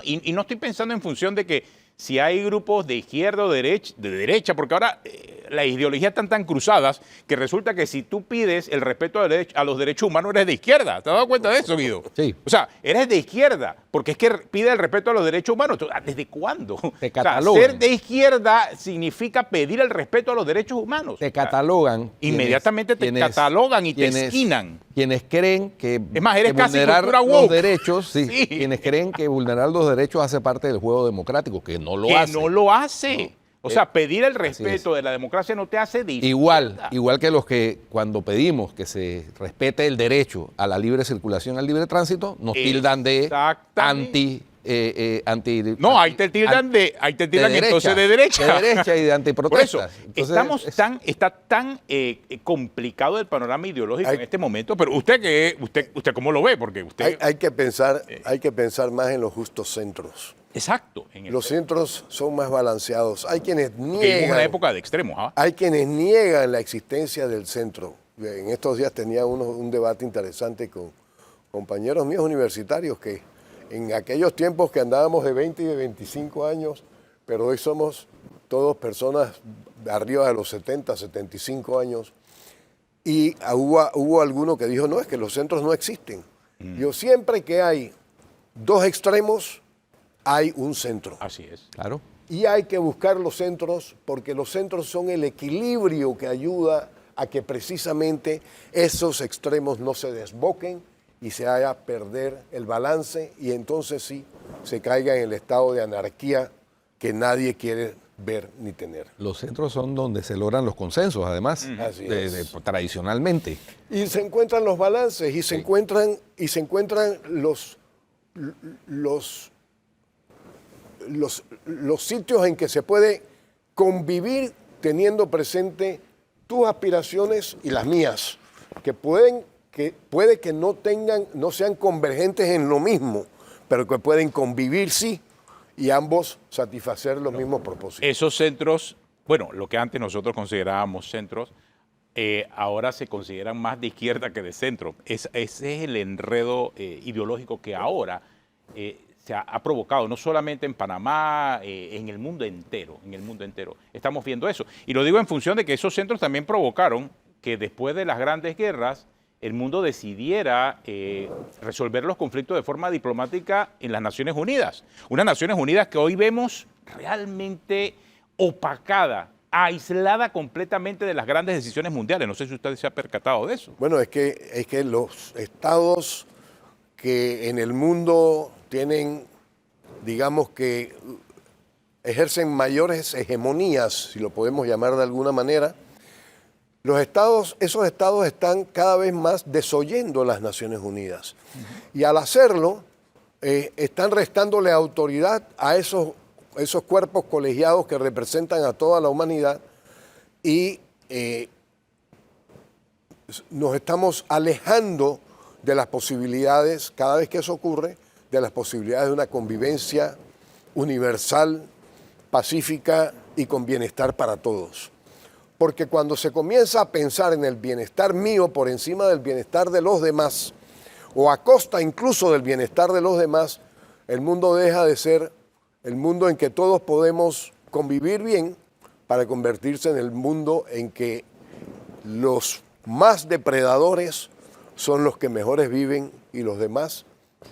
Y no estoy pensando en función de que si hay grupos de izquierda o de derecha, porque ahora las ideologías están tan cruzadas que resulta que si tú pides el respeto a los derechos humanos eres de izquierda. ¿Te has dado cuenta de eso, Guido? Sí. O sea, eres de izquierda, porque es que pide el respeto a los derechos humanos. ¿Desde cuándo? Te catalogan. catalogan. Ser de izquierda significa pedir el respeto a los derechos humanos. Te catalogan. Inmediatamente te catalogan y te esquinan. Quienes creen que, es más, eres casi vulnerar cultura los woke. derechos, Sí. quienes creen que vulnerar los derechos hace parte del juego democrático, que no lo Que hace. no lo hace. No. O sea, pedir el es. respeto de la democracia no te hace de Igual izquierda. que los que cuando pedimos que se respete el derecho a la libre circulación, al libre tránsito, nos tildan de Exactamente. anti. No, ahí te tildan entonces de derecha. De derecha y de antiprotestas. Por eso, está tan complicado el panorama ideológico en este momento, pero usted ¿cómo lo ve? Porque usted... Hay que pensar más en los justos centros. Exacto. Los centros son más balanceados. Hay quienes Vivimos niegan. una época de extremos. ¿Ah? Hay quienes niegan la existencia del centro. En estos días tenía un debate interesante con compañeros míos universitarios que en aquellos tiempos que andábamos de 20 y de 25 años, pero hoy somos todos personas arriba de los 70, 75 años, y hubo alguno que dijo, no, es que los centros no existen. Yo siempre que hay 2 extremos, hay un centro. Así es. Claro. Y hay que buscar los centros porque los centros son el equilibrio que ayuda a que precisamente esos extremos no se desboquen y se haga perder el balance y entonces sí se caiga en el estado de anarquía que nadie quiere ver ni tener. Los centros son donde se logran los consensos, además, Así es. tradicionalmente. Y se encuentran los balances y se encuentran los sitios en que se puede convivir teniendo presente tus aspiraciones y las mías, que puede que no sean convergentes en lo mismo, pero que pueden convivir sí y ambos satisfacer los mismos propósitos. Esos centros, bueno, lo que antes nosotros considerábamos centros, ahora se consideran más de izquierda que de centro. Ese es el enredo ideológico que ahora se ha provocado, no solamente en Panamá, en el mundo entero, Estamos viendo eso. Y lo digo en función de que esos centros también provocaron que después de las grandes guerras, el mundo decidiera resolver los conflictos de forma diplomática en las Naciones Unidas. Unas Naciones Unidas que hoy vemos realmente opacada, aislada completamente de las grandes decisiones mundiales. No sé si usted se ha percatado de eso. Bueno, es que los estados que en el mundo tienen, digamos que ejercen mayores hegemonías, si lo podemos llamar de alguna manera, esos estados están cada vez más desoyendo las Naciones Unidas. Y al hacerlo, están restándole autoridad a esos cuerpos colegiados que representan a toda la humanidad y nos estamos alejando de las posibilidades, cada vez que eso ocurre, de las posibilidades de una convivencia universal, pacífica y con bienestar para todos. Porque cuando se comienza a pensar en el bienestar mío por encima del bienestar de los demás, o a costa incluso del bienestar de los demás, el mundo deja de ser el mundo en que todos podemos convivir bien para convertirse en el mundo en que los más depredadores son los que mejores viven y los demás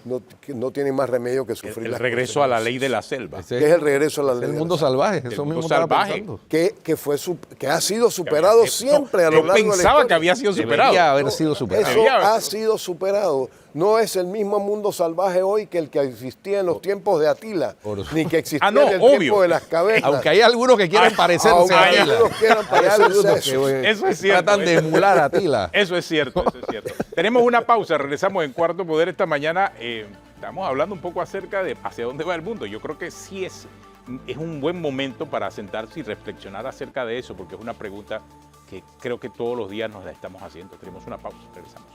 no tienen más remedio que sufrir El las regreso a la ley consecuencias. de la selva. Ese Que es el regreso a la ley el de mundo la selva. salvaje, eso mundo mismo estaba salvaje. pensando. Que ha sido superado siempre a lo Yo largo de la pensaba que historia. había sido superado. Debería haber sido superado. Eso ha sido superado. No es el mismo mundo salvaje hoy que el que existía en los tiempos de Atila, ni que existía no, en el obvio. tiempo de las cavernas. Aunque hay algunos que quieren parecerse Aunque a hay Atila. algunos quieran Hay parecerse algunos a eso. que Eso es cierto. tratan de emular a Atila. Eso es cierto, eso es cierto. Tenemos una pausa, regresamos en Cuarto Poder esta mañana. Estamos hablando un poco acerca de hacia dónde va el mundo. Yo creo que sí es un buen momento para sentarse y reflexionar acerca de eso, porque es una pregunta que creo que todos los días nos la estamos haciendo. Tenemos una pausa, regresamos.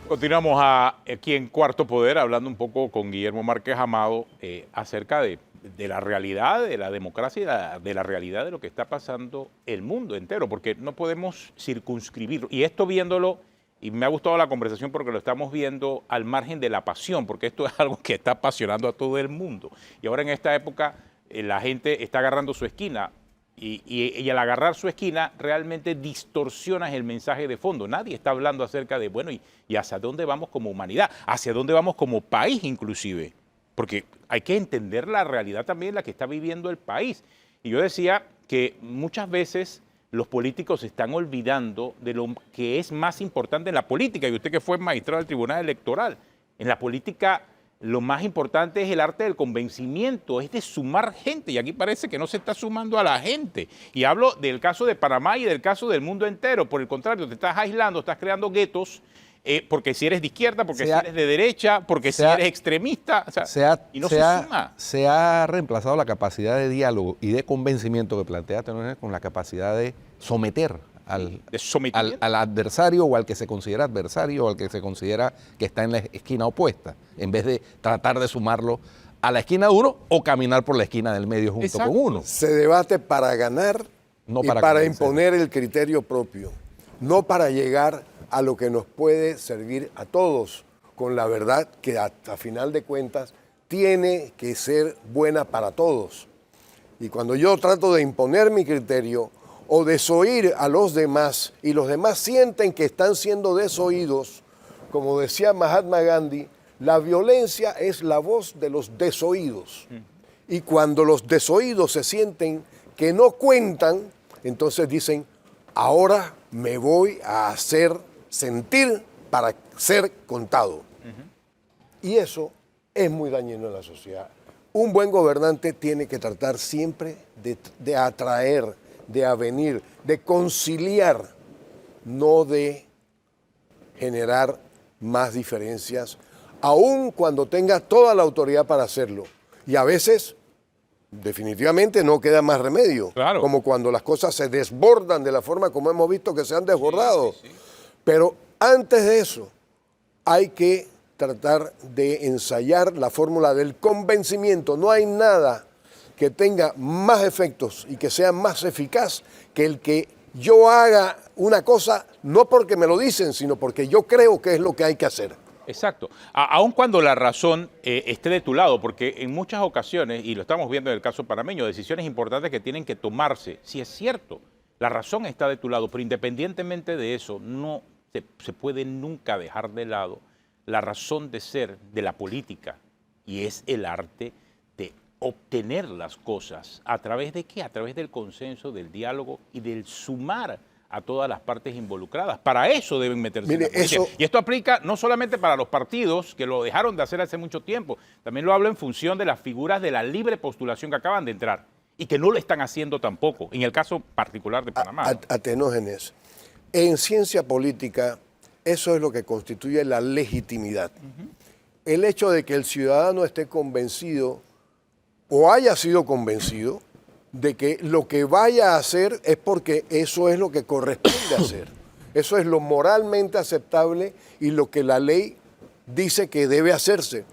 Continuamos aquí en Cuarto Poder hablando un poco con Guillermo Márquez Amado acerca de la realidad de la democracia y de la realidad de lo que está pasando el mundo entero, porque no podemos circunscribirlo. Y esto viéndolo, y me ha gustado la conversación porque lo estamos viendo al margen de la pasión, porque esto es algo que está apasionando a todo el mundo. Y ahora en esta época la gente está agarrando su esquina. Y al agarrar su esquina realmente distorsionas el mensaje de fondo. Nadie está hablando acerca de, bueno, y hacia dónde vamos como humanidad, hacia dónde vamos como país inclusive. Porque hay que entender la realidad también la que está viviendo el país. Y yo decía que muchas veces los políticos se están olvidando de lo que es más importante en la política. Y usted que fue magistrado del Tribunal Electoral, en la política lo más importante es el arte del convencimiento, es de sumar gente, y aquí parece que no se está sumando a la gente. Y hablo del caso de Panamá y del caso del mundo entero. Por el contrario, te estás aislando, estás creando guetos, porque si eres de izquierda, porque si eres de derecha, porque si eres extremista, o sea, y no se suma. Se ha reemplazado la capacidad de diálogo y de convencimiento que plantea Tenógenes con la capacidad de someter al adversario o al que se considera adversario o al que se considera que está en la esquina opuesta, en vez de tratar de sumarlo a la esquina de uno o caminar por la esquina del medio junto con uno. Se debate para ganar No y para para convencer. imponer el criterio propio, no para llegar a lo que nos puede servir a todos, con la verdad que a final de cuentas tiene que ser buena para todos. Y cuando yo trato de imponer mi criterio o desoír a los demás y los demás sienten que están siendo desoídos, como decía Mahatma Gandhi, la violencia es la voz de los desoídos. Y cuando los desoídos se sienten que no cuentan, entonces dicen, ahora me voy a hacer sentir para ser contado. Y eso es muy dañino en la sociedad. Un buen gobernante tiene que tratar siempre de atraer, de avenir, de conciliar, no de generar más diferencias, aun cuando tenga toda la autoridad para hacerlo. Y a veces, definitivamente, no queda más remedio. Claro. Como cuando las cosas se desbordan de la forma como hemos visto que se han desbordado. Sí. Pero antes de eso, hay que tratar de ensayar la fórmula del convencimiento. No hay nada que tenga más efectos y que sea más eficaz que el que yo haga una cosa, no porque me lo dicen, sino porque yo creo que es lo que hay que hacer. Exacto. Aun cuando la razón esté de tu lado, porque en muchas ocasiones, y lo estamos viendo en el caso panameño, decisiones importantes que tienen que tomarse, sí es cierto, la razón está de tu lado, pero independientemente de eso, no se puede nunca dejar de lado la razón de ser de la política, y es el arte de obtener las cosas. ¿A través de qué? A través del consenso, del diálogo y del sumar a todas las partes involucradas. Para eso deben meterse en la política. Y esto aplica no solamente para los partidos, que lo dejaron de hacer hace mucho tiempo, también lo hablo en función de las figuras de la libre postulación que acaban de entrar y que no lo están haciendo tampoco, en el caso particular de Panamá. Atenógenes. En ciencia política, eso es lo que constituye la legitimidad. El hecho de que el ciudadano esté convencido o haya sido convencido de que lo que vaya a hacer es porque eso es lo que corresponde hacer. Eso es lo moralmente aceptable y lo que la ley dice que debe hacerse.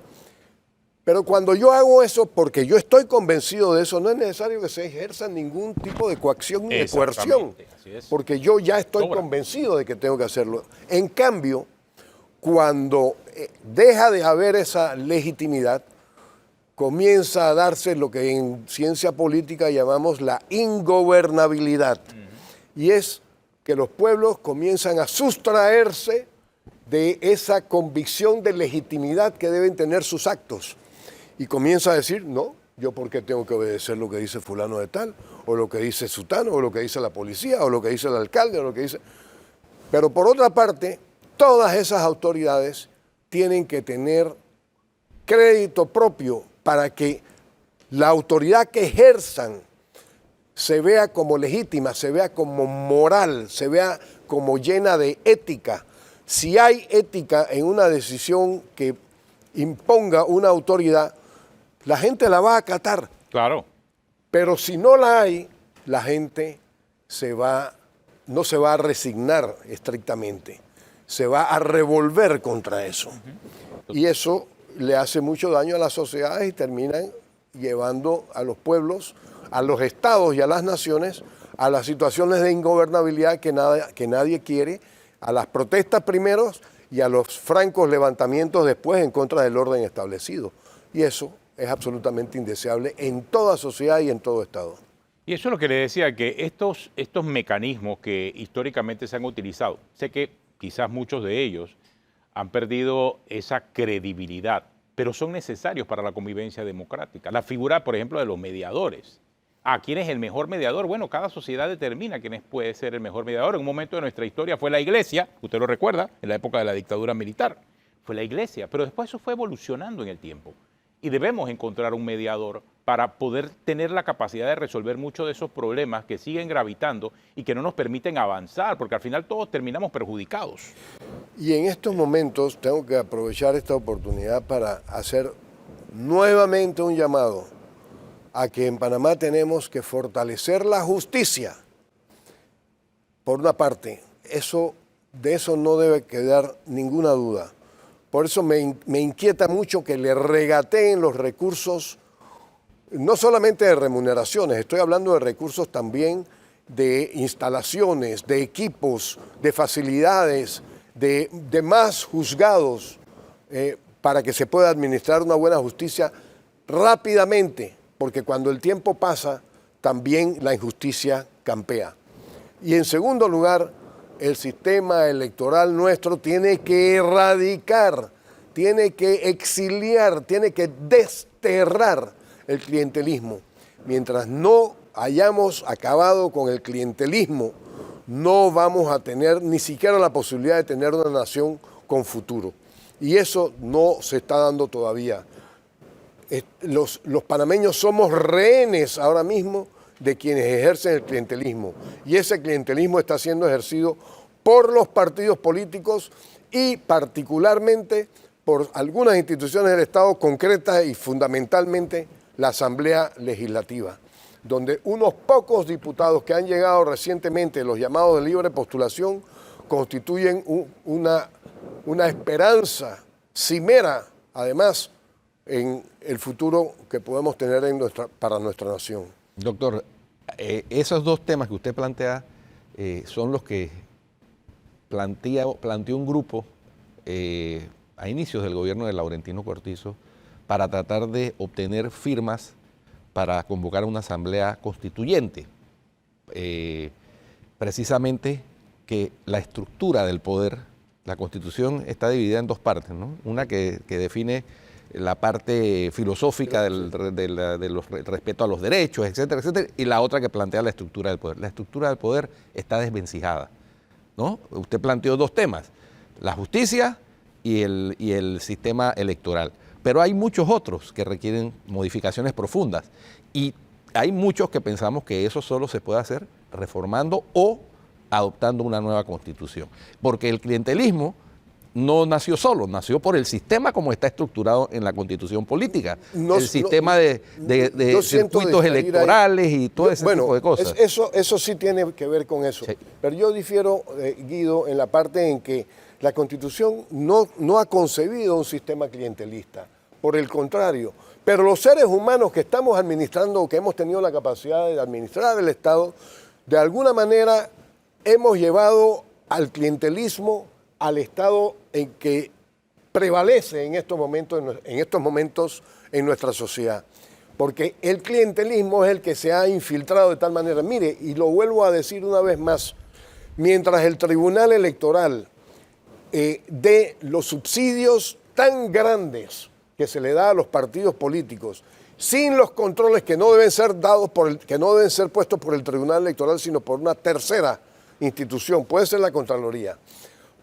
Pero cuando yo hago eso, porque yo estoy convencido de eso, no es necesario que se ejerza ningún tipo de coacción ni de coerción, Exactamente, así es. porque yo ya estoy Sobra. convencido de que tengo que hacerlo. En cambio, cuando deja de haber esa legitimidad, comienza a darse lo que en ciencia política llamamos la ingobernabilidad. Y es que los pueblos comienzan a sustraerse de esa convicción de legitimidad que deben tener sus actos. Y comienza a decir, no, yo por qué tengo que obedecer lo que dice fulano de tal, o lo que dice sutano, o lo que dice la policía, o lo que dice el alcalde, o lo que dice... Pero por otra parte, todas esas autoridades tienen que tener crédito propio para que la autoridad que ejerzan se vea como legítima, se vea como moral, se vea como llena de ética. Si hay ética en una decisión que imponga una autoridad, la gente la va a acatar. Claro. Pero si no la hay, la gente no se va a resignar estrictamente, se va a revolver contra eso. Y eso le hace mucho daño a las sociedades y terminan llevando a los pueblos, a los estados y a las naciones a las situaciones de ingobernabilidad que nadie quiere, a las protestas primero y a los francos levantamientos después en contra del orden establecido. Y eso es absolutamente indeseable en toda sociedad y en todo estado. Y eso es lo que le decía, que estos mecanismos que históricamente se han utilizado, sé que quizás muchos de ellos han perdido esa credibilidad, pero son necesarios para la convivencia democrática. La figura, por ejemplo, de los mediadores. ¿Quién es el mejor mediador? Bueno, cada sociedad determina quién puede ser el mejor mediador. En un momento de nuestra historia fue la Iglesia, usted lo recuerda, en la época de la dictadura militar. Fue la Iglesia, pero después eso fue evolucionando en el tiempo. Y debemos encontrar un mediador para poder tener la capacidad de resolver muchos de esos problemas que siguen gravitando y que no nos permiten avanzar, porque al final todos terminamos perjudicados. Y en estos momentos tengo que aprovechar esta oportunidad para hacer nuevamente un llamado a que en Panamá tenemos que fortalecer la justicia. Por una parte, de eso no debe quedar ninguna duda. Por eso me inquieta mucho que le regateen los recursos, no solamente de remuneraciones, estoy hablando de recursos también de instalaciones, de equipos, de facilidades, de más juzgados, para que se pueda administrar una buena justicia rápidamente, porque cuando el tiempo pasa, también la injusticia campea. Y en segundo lugar, el sistema electoral nuestro tiene que erradicar, tiene que exiliar, tiene que desterrar el clientelismo. Mientras no hayamos acabado con el clientelismo, no vamos a tener ni siquiera la posibilidad de tener una nación con futuro. Y eso no se está dando todavía. Los panameños somos rehenes ahora mismo de quienes ejercen el clientelismo. Y ese clientelismo está siendo ejercido por los partidos políticos y particularmente por algunas instituciones del Estado concretas y fundamentalmente la Asamblea Legislativa, donde unos pocos diputados que han llegado recientemente, los llamados de libre postulación, constituyen una esperanza cimera, además, en el futuro que podemos tener para nuestra nación. Doctor, esos dos temas que usted plantea son los que planteó un grupo a inicios del gobierno de Laurentino Cortizo para tratar de obtener firmas para convocar a una asamblea constituyente. Precisamente que la estructura del poder, la Constitución está dividida en dos partes, ¿no? Una que define la parte filosófica del respeto a los derechos, etcétera, etcétera, y la otra que plantea la estructura del poder. La estructura del poder está desvencijada, ¿no? Usted planteó dos temas, la justicia y el sistema electoral, pero hay muchos otros que requieren modificaciones profundas y hay muchos que pensamos que eso solo se puede hacer reformando o adoptando una nueva constitución, porque el clientelismo no nació solo, nació por el sistema como está estructurado en la constitución política, el sistema de circuitos electorales y todo ese tipo de cosas. Eso sí tiene que ver con eso, sí. Pero yo difiero, Guido, en la parte en que la constitución no ha concebido un sistema clientelista, por el contrario. Pero los seres humanos que estamos administrando, que hemos tenido la capacidad de administrar el Estado, de alguna manera hemos llevado al clientelismo al estado en que prevalece en estos momentos en nuestra sociedad. Porque el clientelismo es el que se ha infiltrado de tal manera. Mire, y lo vuelvo a decir una vez más, mientras el Tribunal Electoral dé los subsidios tan grandes que se le da a los partidos políticos, sin los controles que no deben ser dados que no deben ser puestos por el Tribunal Electoral, sino por una tercera institución, puede ser la Contraloría,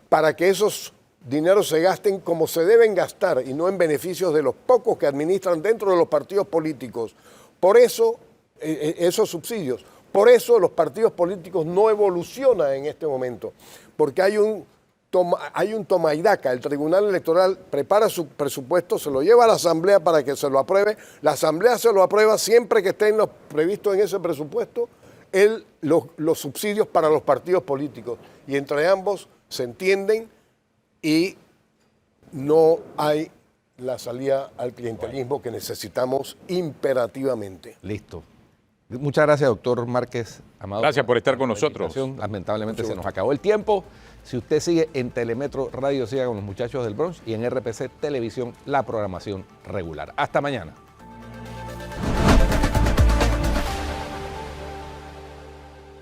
para que esos dineros se gasten como se deben gastar y no en beneficios de los pocos que administran dentro de los partidos políticos. Por eso, esos subsidios, por eso los partidos políticos no evolucionan en este momento, porque hay un toma y daca. El Tribunal Electoral prepara su presupuesto, se lo lleva a la Asamblea para que se lo apruebe, la Asamblea se lo aprueba siempre que estén los previstos en ese presupuesto los subsidios para los partidos políticos, y entre ambos se entienden y no hay la salida al clientelismo que necesitamos imperativamente. Listo. Muchas gracias, doctor Márquez Amado. Gracias por estar con nosotros. Lamentablemente se nos acabó el tiempo. Si usted sigue en Telemetro Radio, siga con los muchachos del Bronx, y en RPC Televisión, la programación regular. Hasta mañana.